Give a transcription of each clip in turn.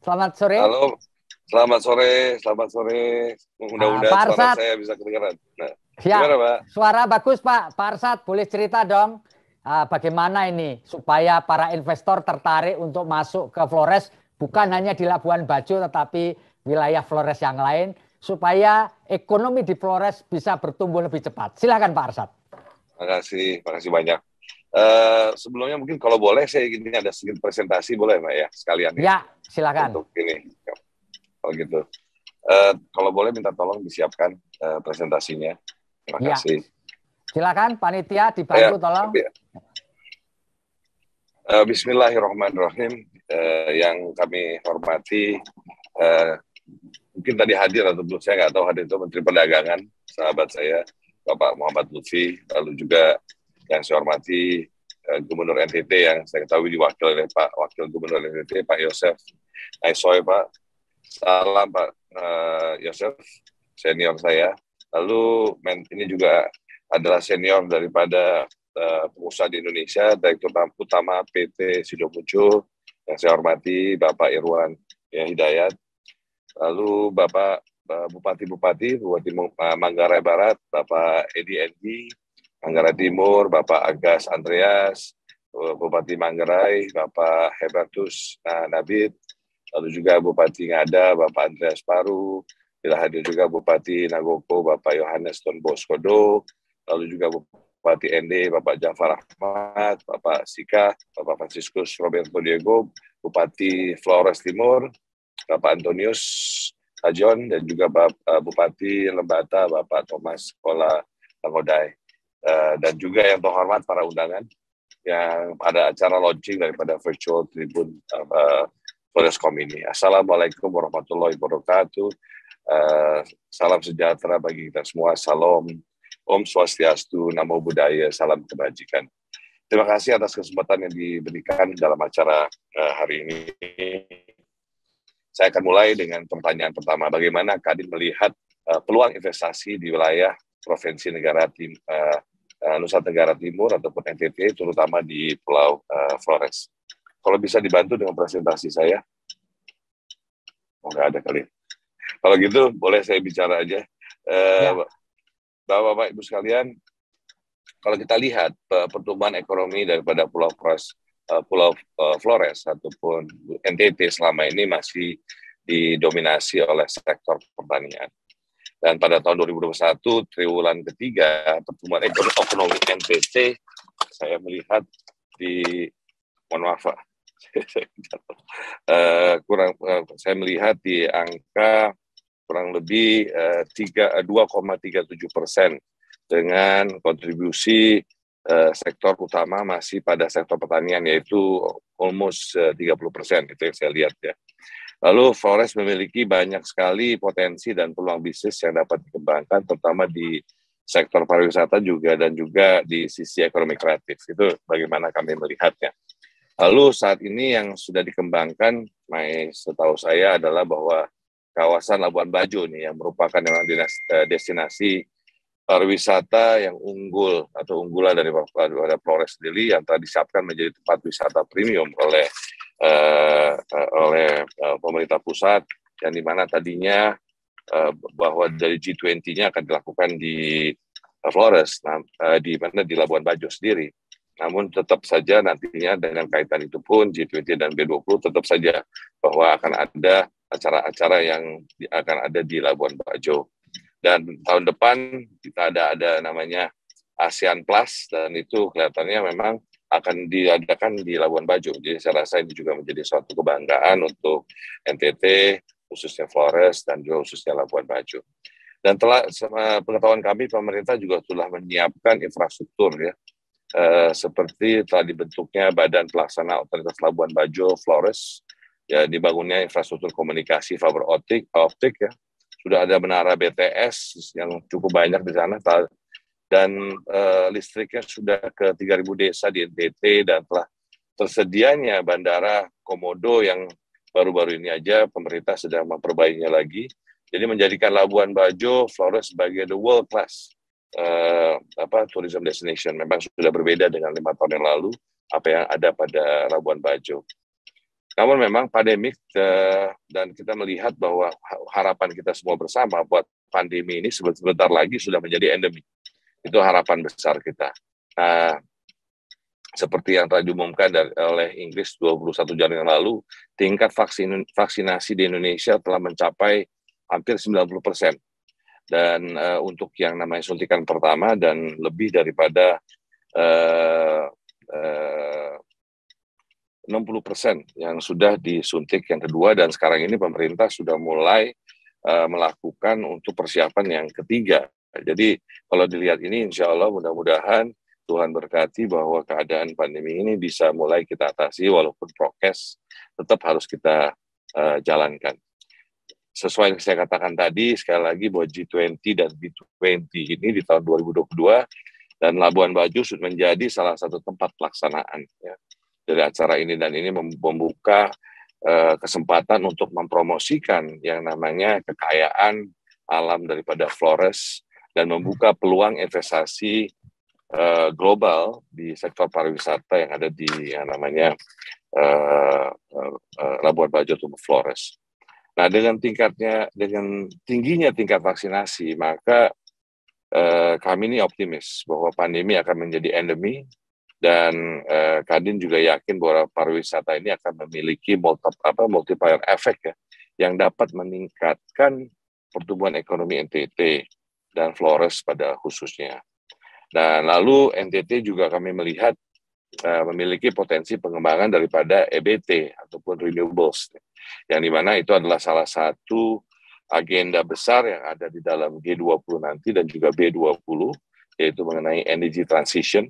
Selamat sore. Halo, selamat sore. Mudah-mudahan Pak suara Arsad. saya bisa kedengaran. Nah, Ya, gimana, Pak? suara bagus Pak. Pak Arsad, boleh cerita dong bagaimana ini supaya para investor tertarik untuk masuk ke Flores, bukan hanya di Labuan Bajo tetapi wilayah Flores yang lain, supaya ekonomi di Flores bisa bertumbuh lebih cepat. Silakan Pak Arsad. Makasih banyak. Sebelumnya mungkin kalau boleh saya ingin ada sedikit presentasi, boleh Pak ya, sekalian ya? Ya, silakan. Untuk ini, kalau gitu. Kalau boleh minta tolong disiapkan presentasinya. Terima Ya, kasih. silakan panitia dibantu tolong. Bismillahirrahmanirrahim. Yang kami hormati, mungkin tadi hadir atau belum, saya nggak tahu hadir itu Menteri Perdagangan, sahabat saya, Bapak Muhammad Lutfi, lalu juga yang saya hormati Gubernur NTT yang saya ketahui diwakili oleh Pak Wakil Gubernur NTT, Pak Yosef Aisoy, Pak. Salam Pak Yosef, senior saya. Lalu ini juga adalah senior daripada pengusaha di Indonesia, Direktur Utama PT Sido Muncul, yang saya hormati Bapak Irwan Hidayat. Lalu Bapak Bupati Manggarai Barat, Bapak Edi Endi, Manggarai Timur, Bapak Agas Andreas, Bupati Manggarai, Bapak Hebertus Nabit, lalu juga Bupati Ngada, Bapak Andreas Paru, bila hadir juga Bupati Nagoko, Bapak Yohanes Don Boscodo, lalu juga Bupati ND, Bapak Jafar Ahmad, Bapak Sika, Bapak Franciscus Roberto Diego, Bupati Flores Timur, Bapak Antonius Tajon, dan juga Bupati Lembata, Bapak Thomas Kola Tangodai. Dan juga yang terhormat para undangan yang ada acara launching daripada virtual tribune Florescom ini. Assalamualaikum warahmatullahi wabarakatuh. Salam sejahtera bagi kita semua. Salam, Om Swastiastu, Namo Buddhaya, salam kebajikan. Terima kasih atas kesempatan yang diberikan dalam acara hari ini. Saya akan mulai dengan pertanyaan pertama. Bagaimana Kadin melihat peluang investasi di wilayah Provinsi Nusa Tenggara Timur ataupun NTT, terutama di Pulau Flores? Kalau bisa dibantu dengan presentasi saya. Oh, nggak ada kali. Kalau gitu, boleh saya bicara aja. Bapak-Bapak, Ibu sekalian, kalau kita lihat pertumbuhan ekonomi daripada Pulau Flores ataupun NTT selama ini masih didominasi oleh sektor pertanian. Dan pada tahun 2021, triwulan ketiga, pertumbuhan ekonomi NTT, saya melihat saya melihat di angka kurang lebih 2,37% dengan kontribusi sektor utama masih pada sektor pertanian, yaitu almost 30%, itu yang saya lihat ya. Lalu Flores memiliki banyak sekali potensi dan peluang bisnis yang dapat dikembangkan, terutama di sektor pariwisata dan juga di sisi ekonomi kreatif. Itu bagaimana kami melihatnya. Lalu saat ini yang sudah dikembangkan, setahu saya adalah bahwa kawasan Labuan Bajo nih yang merupakan destinasi pariwisata yang unggul atau unggulan dari Flores sendiri yang telah disiapkan menjadi tempat wisata premium oleh pemerintah pusat, yang dimana tadinya bahwa dari G20-nya akan dilakukan di Flores, di Labuan Bajo sendiri. Namun tetap saja nantinya dengan kaitan itu pun G20 dan G20 tetap saja bahwa akan ada acara-acara yang akan ada di Labuan Bajo. Dan tahun depan kita ada namanya ASEAN Plus, dan itu kelihatannya memang akan diadakan di Labuan Bajo. Jadi saya rasa ini juga menjadi suatu kebanggaan untuk NTT, khususnya Flores, dan juga khususnya Labuan Bajo. Dan pengetahuan kami, pemerintah juga telah menyiapkan infrastruktur ya, seperti telah dibentuknya Badan Pelaksana Otoritas Labuan Bajo Flores, ya, dibangunnya infrastruktur komunikasi fiber optik ya. Sudah ada menara BTS yang cukup banyak di sana, dan listriknya sudah ke 3.000 desa di NTT, dan telah tersedianya bandara Komodo yang baru-baru ini aja pemerintah sedang memperbaikinya lagi. Jadi menjadikan Labuan Bajo Flores sebagai the world class tourism destination. Memang sudah berbeda dengan 5 tahun yang lalu apa yang ada pada Labuan Bajo. Namun memang pandemik dan kita melihat bahwa harapan kita semua bersama buat pandemi ini sebentar lagi sudah menjadi endemi. Itu harapan besar kita. Nah, seperti yang tadi diumumkan oleh Inggris 21 Januari yang lalu, tingkat vaksinasi di Indonesia telah mencapai hampir 90%. Dan untuk yang namanya suntikan pertama dan lebih daripada 60% yang sudah disuntik yang kedua, dan sekarang ini pemerintah sudah mulai melakukan untuk persiapan yang ketiga. Jadi kalau dilihat ini insya Allah mudah-mudahan Tuhan berkati bahwa keadaan pandemi ini bisa mulai kita atasi walaupun prokes tetap harus kita jalankan. Sesuai yang saya katakan tadi, sekali lagi bahwa G20 dan B20 ini di tahun 2022 dan Labuan Bajo sudah menjadi salah satu tempat pelaksanaan ya, dari acara ini, dan ini membuka kesempatan untuk mempromosikan yang namanya kekayaan alam daripada Flores dan membuka peluang investasi global di sektor pariwisata yang ada di yang namanya Labuan Bajo atau Flores. Nah, dengan tingginya tingkat vaksinasi, maka kami ini optimis bahwa pandemi akan menjadi endemi, dan Kadin juga yakin bahwa pariwisata ini akan memiliki multiplier effect ya, yang dapat meningkatkan pertumbuhan ekonomi NTT dan Flores pada khususnya. Nah, lalu NTT juga kami melihat memiliki potensi pengembangan daripada EBT ataupun renewables, yang dimana itu adalah salah satu agenda besar yang ada di dalam G20 nanti dan juga B20, yaitu mengenai energy transition.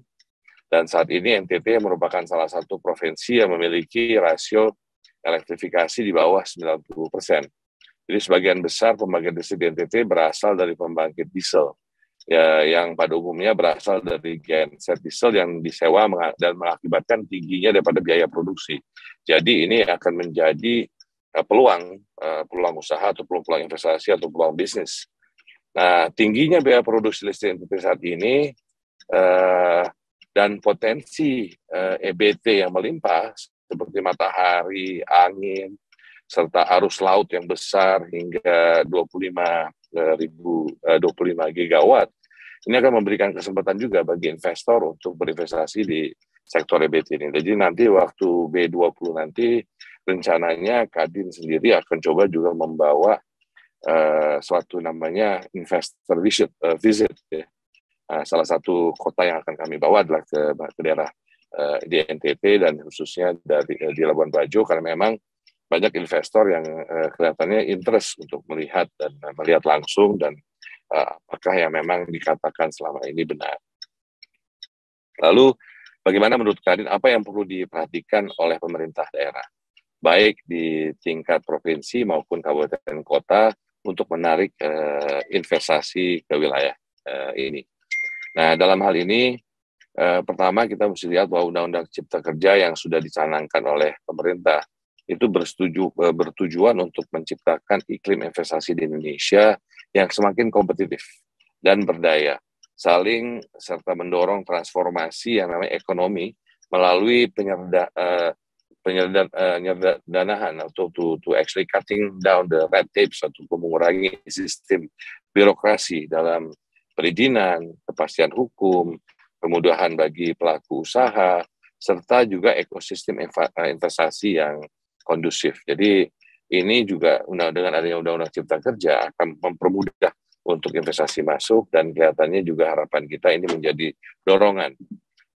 Dan saat ini NTT merupakan salah satu provinsi yang memiliki rasio elektrifikasi di bawah 90%. Jadi sebagian besar pembangkit listrik di NTT berasal dari pembangkit diesel, ya, yang pada umumnya berasal dari genset diesel yang disewa dan mengakibatkan tingginya daripada biaya produksi. Jadi ini akan menjadi peluang usaha atau peluang investasi atau peluang bisnis. Nah, tingginya biaya produksi listrik NTT saat ini dan potensi EBT yang melimpah seperti matahari, angin, serta arus laut yang besar hingga 25 gigawatt, ini akan memberikan kesempatan juga bagi investor untuk berinvestasi di sektor EBT ini. Jadi nanti waktu B20 nanti rencananya Kadin sendiri akan coba juga membawa suatu namanya investor visit ya. Salah satu kota yang akan kami bawa adalah ke daerah di NTT dan khususnya di Labuan Bajo, karena memang banyak investor yang kelihatannya interest untuk melihat dan melihat langsung dan apakah yang memang dikatakan selama ini benar. Lalu bagaimana menurut Kadin, apa yang perlu diperhatikan oleh pemerintah daerah, baik di tingkat provinsi maupun kabupaten kota untuk menarik investasi ke wilayah ini. Nah, dalam hal ini pertama kita mesti lihat bahwa Undang-Undang Cipta Kerja yang sudah dicanangkan oleh pemerintah itu bertujuan untuk menciptakan iklim investasi di Indonesia yang semakin kompetitif dan berdaya, saling serta mendorong transformasi yang namanya ekonomi melalui penyederhanaan atau to actually cutting down the red tapes atau mengurangi sistem birokrasi dalam perizinan, kepastian hukum, kemudahan bagi pelaku usaha, serta juga ekosistem investasi yang kondusif. Jadi ini juga dengan adanya Undang-Undang Cipta Kerja akan mempermudah untuk investasi masuk, dan kelihatannya juga harapan kita ini menjadi dorongan.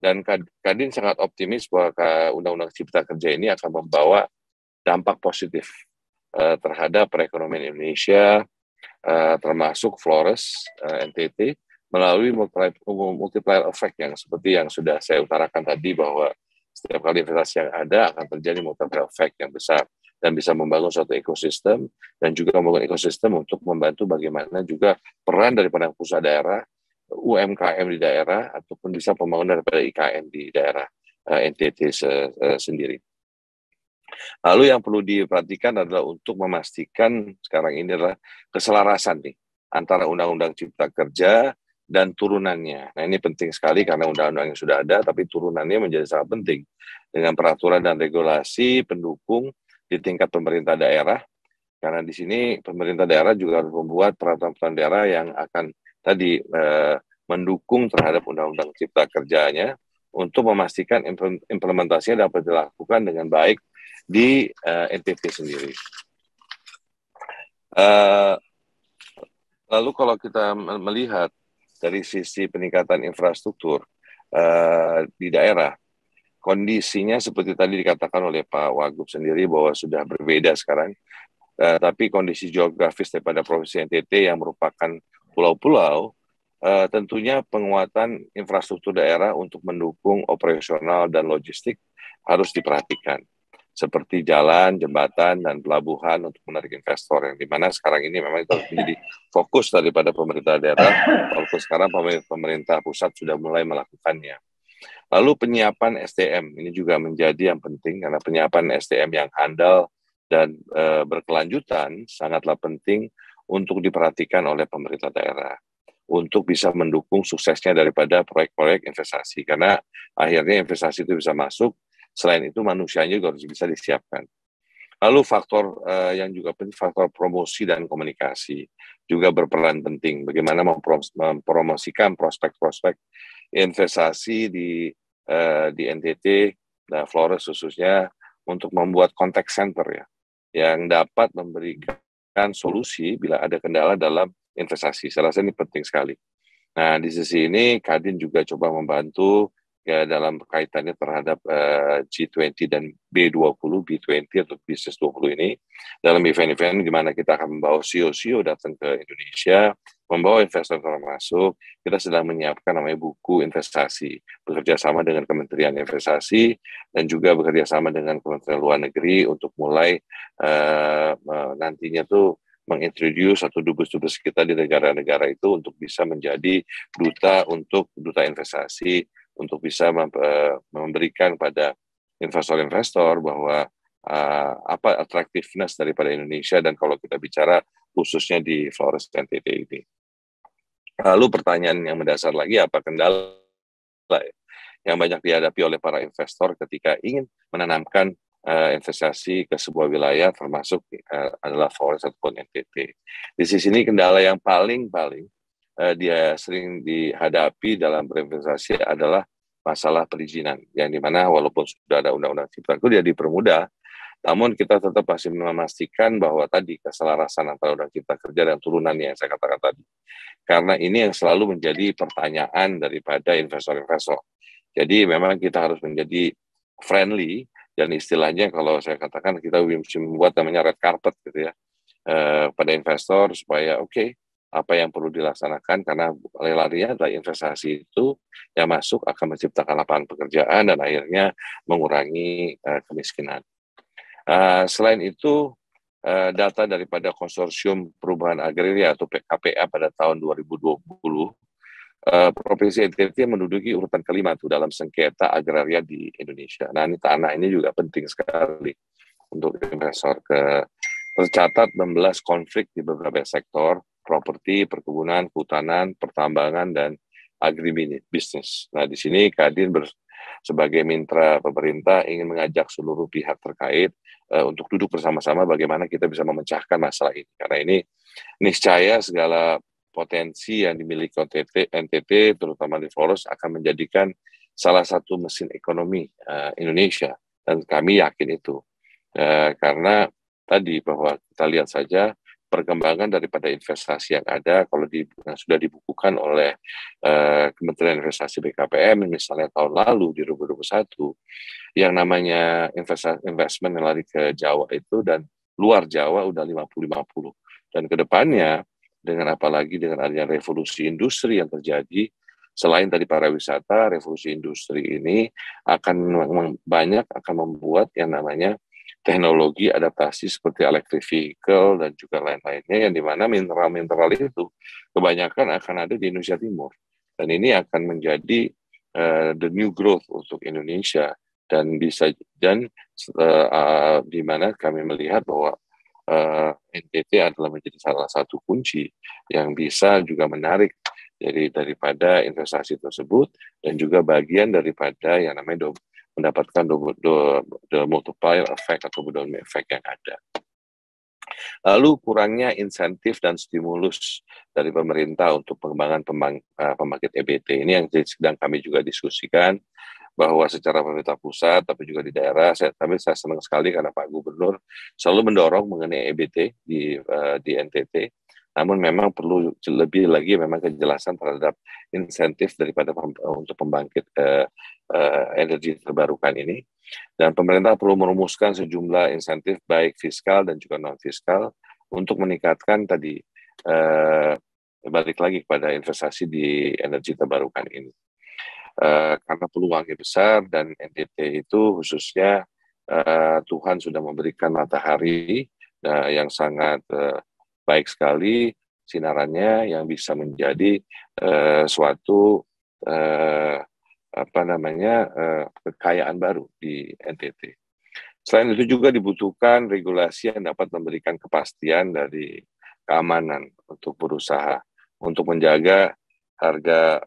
Dan Kadin sangat optimis bahwa Undang-Undang Cipta Kerja ini akan membawa dampak positif terhadap perekonomian Indonesia, termasuk Flores, NTT, melalui multiplier effect yang seperti yang sudah saya utarakan tadi, bahwa setiap kali investasi yang ada akan terjadi multiplier effect yang besar dan bisa membangun suatu ekosistem dan juga membangun ekosistem untuk membantu bagaimana juga peran daripada pusat daerah, UMKM di daerah, ataupun bisa pembangunan daripada IKN di daerah NTT sendiri. Lalu yang perlu diperhatikan adalah untuk memastikan sekarang ini adalah keselarasan nih antara Undang-Undang Cipta Kerja dan turunannya. Nah, ini penting sekali karena undang-undang yang sudah ada, tapi turunannya menjadi sangat penting dengan peraturan dan regulasi pendukung di tingkat pemerintah daerah. Karena di sini pemerintah daerah juga harus membuat peraturan daerah yang akan tadi mendukung terhadap undang-undang cipta kerjanya untuk memastikan implementasinya dapat dilakukan dengan baik di NTT sendiri. Lalu kalau kita melihat dari sisi peningkatan infrastruktur di daerah, kondisinya seperti tadi dikatakan oleh Pak Wagub sendiri bahwa sudah berbeda sekarang. Tapi kondisi geografis daripada Provinsi NTT yang merupakan pulau-pulau, tentunya penguatan infrastruktur daerah untuk mendukung operasional dan logistik harus diperhatikan. Seperti jalan, jembatan, dan pelabuhan untuk menarik investor, yang dimana sekarang ini memang itu menjadi fokus daripada pemerintah daerah, walaupun sekarang pemerintah pusat sudah mulai melakukannya. Lalu penyiapan SDM, ini juga menjadi yang penting, karena penyiapan SDM yang handal dan berkelanjutan sangatlah penting untuk diperhatikan oleh pemerintah daerah untuk bisa mendukung suksesnya daripada proyek-proyek investasi, karena akhirnya investasi itu bisa masuk, selain itu manusianya juga harus bisa disiapkan. Lalu faktor yang juga penting, faktor promosi dan komunikasi juga berperan penting, bagaimana mempromosikan prospek-prospek investasi di NTT dan Flores khususnya untuk membuat contact center ya, yang dapat memberikan solusi bila ada kendala dalam investasi. Saya rasa ini penting sekali. Nah, di sisi ini Kadin juga coba membantu ya dalam kaitannya terhadap G20 dan B20 atau Business 20 ini, dalam event-event di mana kita akan membawa CEO datang ke Indonesia, membawa investor masuk. Kita sedang menyiapkan namanya buku investasi, bekerja sama dengan Kementerian Investasi dan juga bekerja sama dengan Kementerian Luar Negeri untuk mulai nantinya tuh mengintroduce atau dubes-dubes kita di negara-negara itu untuk bisa menjadi duta investasi, untuk bisa memberikan pada investor-investor bahwa apa attractiveness daripada Indonesia, dan kalau kita bicara khususnya di Flores NTT ini. Lalu pertanyaan yang mendasar lagi, apa kendala yang banyak dihadapi oleh para investor ketika ingin menanamkan investasi ke sebuah wilayah, termasuk adalah Flores ataupun NTT. Di sini kendala yang paling dia sering dihadapi dalam berinvestasi adalah masalah perizinan, yang dimana walaupun sudah ada undang-undang cipta kerja dipermudah, namun kita tetap masih memastikan bahwa tadi keselarasan antara undang cipta kerja dan turunannya yang saya katakan tadi. Karena ini yang selalu menjadi pertanyaan daripada investor-investor. Jadi memang kita harus menjadi friendly, dan istilahnya kalau saya katakan kita bisa membuat namanya red carpet gitu ya, pada investor supaya apa yang perlu dilaksanakan, karena lari-larinya adalah investasi itu yang masuk akan menciptakan lapangan pekerjaan dan akhirnya mengurangi kemiskinan. Selain itu, data daripada Konsorsium Perubahan Agraria atau KPA pada tahun 2020, Provinsi NTT menduduki urutan kelima tuh dalam sengketa agraria di Indonesia. Nah, ini tanah ini juga penting sekali untuk investor. Tercatat 16 konflik di beberapa sektor, properti, perkebunan, kehutanan, pertambangan, dan agribisnis. Nah, di sini Kadin sebagai mitra pemerintah ingin mengajak seluruh pihak terkait untuk duduk bersama-sama bagaimana kita bisa memecahkan masalah ini. Karena ini niscaya segala potensi yang dimiliki NTT, terutama di Flores, akan menjadikan salah satu mesin ekonomi Indonesia. Dan kami yakin itu. Karena tadi bahwa kita lihat saja perkembangan daripada investasi yang ada, kalau yang sudah dibukukan oleh Kementerian Investasi BKPM, misalnya tahun lalu di 2021, yang namanya investment yang lari ke Jawa itu dan luar Jawa udah 50-50. Dan kedepannya, dengan apalagi dengan adanya revolusi industri yang terjadi, selain dari pariwisata, revolusi industri ini akan membuat yang namanya teknologi adaptasi seperti electric vehicle dan juga lain-lainnya, yang dimana mineral-mineral itu kebanyakan akan ada di Indonesia Timur, dan ini akan menjadi the new growth untuk Indonesia, dan di mana kami melihat bahwa NTT adalah menjadi salah satu kunci yang bisa juga menarik Jadi daripada investasi tersebut dan juga bagian daripada yang namanya mendapatkan the multiplier effect atau domino effect yang ada. Lalu kurangnya insentif dan stimulus dari pemerintah untuk pengembangan pembangkit EBT. Ini yang sedang kami juga diskusikan, bahwa secara pemerintah pusat tapi juga di daerah, saya senang sekali karena Pak Gubernur selalu mendorong mengenai EBT di NTT. Namun memang perlu lebih lagi memang kejelasan terhadap insentif daripada untuk pembangkit energi terbarukan ini. Dan pemerintah perlu merumuskan sejumlah insentif baik fiskal dan juga non fiskal untuk meningkatkan tadi balik lagi kepada investasi di energi terbarukan ini. Karena peluangnya besar dan NTT itu khususnya Tuhan sudah memberikan matahari yang sangat baik sekali sinarannya yang bisa menjadi suatu kekayaan baru di NTT. Selain itu juga dibutuhkan regulasi yang dapat memberikan kepastian dari keamanan untuk berusaha untuk menjaga harga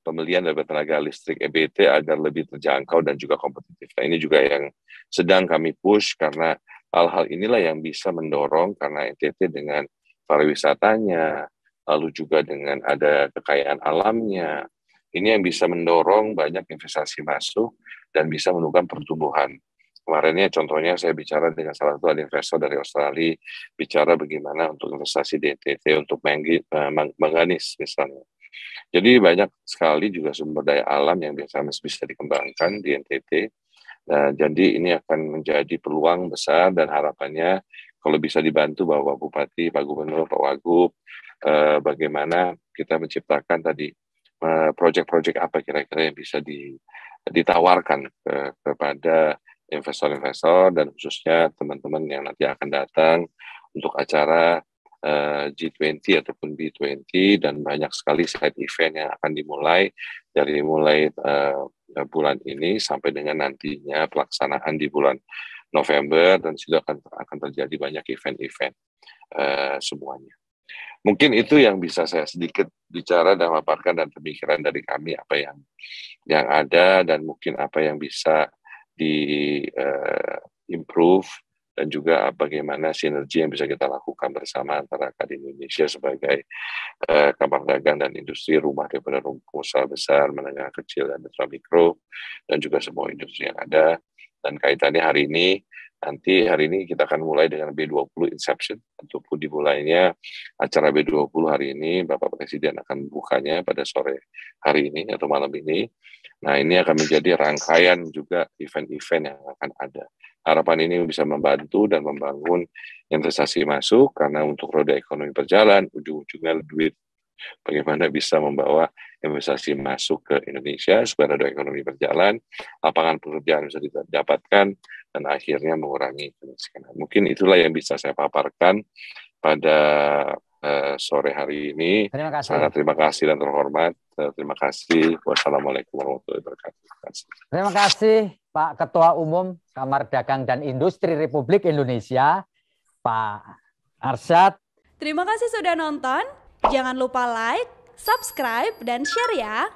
pembelian dari tenaga listrik EBT agar lebih terjangkau dan juga kompetitif. Nah, ini juga yang sedang kami push karena hal-hal inilah yang bisa mendorong karena NTT dengan pariwisatanya, lalu juga dengan ada kekayaan alamnya, ini yang bisa mendorong banyak investasi masuk dan bisa menumbuhkan pertumbuhan. Kemarinnya contohnya saya bicara dengan salah satu investor dari Australia, bicara bagaimana untuk investasi di NTT untuk manganis misalnya. Jadi banyak sekali juga sumber daya alam yang bisa dikembangkan di NTT. Jadi ini akan menjadi peluang besar dan harapannya kalau bisa dibantu Bapak Bupati, Pak Gubernur, Pak Wagub, bagaimana kita menciptakan tadi proyek-proyek apa kira-kira yang bisa ditawarkan kepada investor-investor dan khususnya teman-teman yang nanti akan datang untuk acara G20 ataupun B20 dan banyak sekali side event yang akan dimulai dari bulan ini sampai dengan nantinya pelaksanaan di bulan November dan sudah akan terjadi banyak event-event semuanya. Mungkin itu yang bisa saya sedikit bicara dan paparkan dan pemikiran dari kami apa yang ada dan mungkin apa yang bisa improve dan juga bagaimana sinergi yang bisa kita lakukan bersama antara KADI Indonesia sebagai Kamar Dagang dan Industri Rumah daripada usaha besar, menengah kecil dan mikro dan juga semua industri yang ada. Dan kaitannya hari ini kita akan mulai dengan B20 Inception ataupun dimulainya acara B20 hari ini. Bapak Presiden akan bukanya pada sore hari ini atau malam ini. Nah, ini akan menjadi rangkaian juga event-event yang akan ada. Harapan ini bisa membantu dan membangun investasi masuk karena untuk roda ekonomi berjalan, ujung-ujungnya duit bagaimana bisa membawa investasi masuk ke Indonesia supaya roda ekonomi berjalan, lapangan pekerjaan bisa didapatkan, dan akhirnya mengurangi kemiskinan. Mungkin itulah yang bisa saya paparkan pada sore hari ini. Terima kasih. Sangat terima kasih dan terhormat. Terima kasih. Wassalamualaikum warahmatullahi wabarakatuh. Terima kasih Pak Ketua Umum Kamar Dagang dan Industri Republik Indonesia, Pak Arsyad. Terima kasih sudah nonton. Jangan lupa like, subscribe, dan share ya.